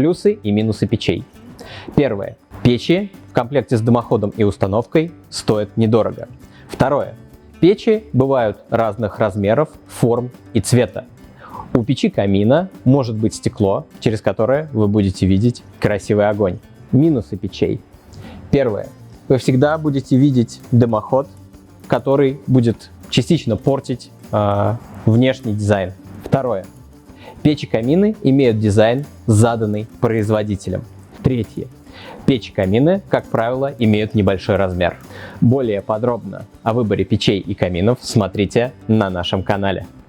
Плюсы и минусы печей. Первое. Печи в комплекте с дымоходом и установкой стоят недорого. Второе. Печи бывают разных размеров, форм и цвета. У печи камина может быть стекло, через которое вы будете видеть красивый огонь. Минусы печей. Первое. Вы всегда будете видеть дымоход, который будет частично портить внешний дизайн. Второе. Печи-камины имеют дизайн, заданный производителем. Третье. Печи-камины, как правило, имеют небольшой размер. Более подробно о выборе печей и каминов смотрите на нашем канале.